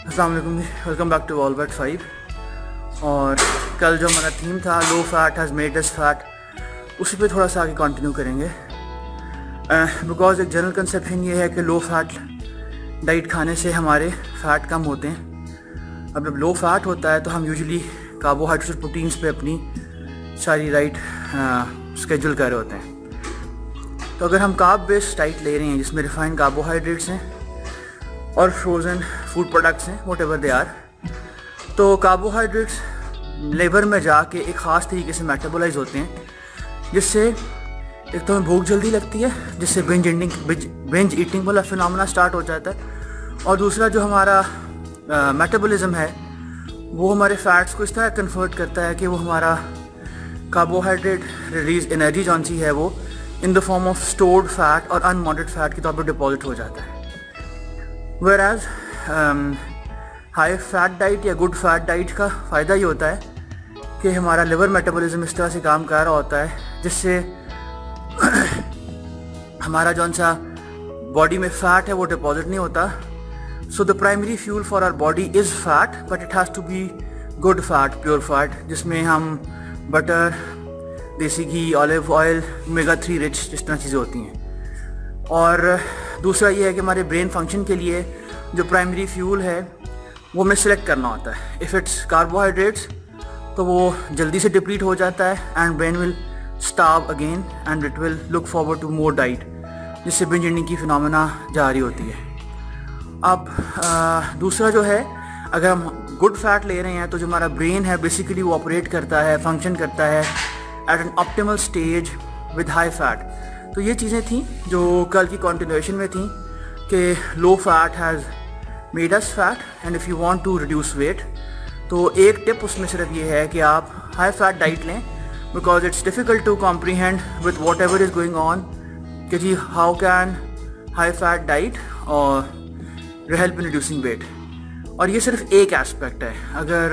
अस्सलाम वालेकुम जी, welcome back to ऑलबर्ट 5। और कल जो हमारा थीम था लो fat has made us fat, उसी पे थोड़ा सा आगे कंटिन्यू करेंगे। बिकॉज एक जनरल कंसेप्शन ये है कि लो फैट डाइट खाने से हमारे फ़ैट कम होते हैं। अब जब लो फैट होता है तो हम यूजुअली कार्बोहाइड्रेट्स और प्रोटीन्स पे अपनी सारी डाइट स्केड्यूल कर रहे होते हैं। तो अगर हम कार्ब बेस्ड डाइट ले रहे हैं जिसमें रिफाइंड कार्बोहाइड्रेट्स हैं और फ्रोज़न फूड प्रोडक्ट्स हैं वॉट एवर दे आर, तो कार्बोहाइड्रेट्स लेबर में जाके एक ख़ास तरीके से मेटाबोलाइज होते हैं, जिससे एक तो हमें भूख जल्दी लगती है, जिससे बिंज ईटिंग वाला फिनोमेना स्टार्ट हो जाता है। और दूसरा जो हमारा मेटाबॉलिज्म है वो हमारे फैट्स को इस तरह कन्वर्ट करता है कि वो हमारा कार्बोहाइड्रेट रिलीज एनर्जी जौन सी है वो in the form of stored fat और अनवांटेड फैट के तौर पर डिपॉजिट हो जाता है। वेराज हाई फैट डाइट या गुड फैट डाइट का फ़ायदा ये होता है कि हमारा लिवर मेटाबॉलिज्म इस तरह से काम कर रहा होता है जिससे हमारा जौन सा बॉडी में फ़ैट है वो डिपॉजिट नहीं होता। So the primary fuel for our body is fat, but it has to be good fat, pure fat, जिसमें हम butter, desi ghee, olive oil, omega 3 rich जिस तरह चीज़ें होती हैं। और दूसरा ये है कि हमारे ब्रेन फंक्शन के लिए जो प्राइमरी फ्यूल है वो हमें सेलेक्ट करना होता है। इफ़ इट्स कार्बोहाइड्रेट्स तो वो जल्दी से डिप्लीट हो जाता है and brain will starve again and it will look forward to more diet, जिससे बिंज ईटिंग की फिनोमेना जारी होती है। अब दूसरा जो है, अगर हम गुड फैट ले रहे हैं तो जो हमारा ब्रेन है बेसिकली वो ऑपरेट करता है, फंक्शन करता है at an optimal stage with high fat. तो ये चीज़ें थी जो कल की कंटिन्यूएशन में थी कि low fat has made us fat and if you want to reduce weight, तो एक टिप उसमें सिर्फ ये है कि आप हाई फैट डाइट लें, because it's difficult to comprehend with whatever is going on कि जी how can high fat diet और हेल्प इन रिड्यूसिंग वेट। और ये सिर्फ एक एस्पेक्ट है। अगर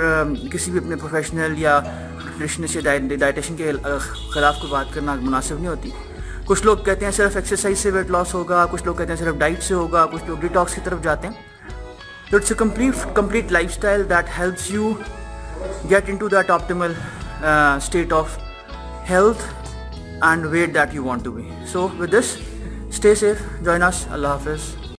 किसी भी अपने प्रोफेशनल या न्यूट्रिशनिस्ट या डाइटिशियन के ख़िलाफ़ कोई बात करना मुनासिब नहीं होती। कुछ लोग कहते हैं सिर्फ एक्सरसाइज से वेट लॉस होगा, कुछ लोग कहते हैं सिर्फ डाइट से होगा, कुछ लोग डिटॉक्स की तरफ जाते हैं। तो it's a complete lifestyle that helps you get into that optimal state of health and weight that you want to be. So with this, stay safe, join us. Allah Hafiz.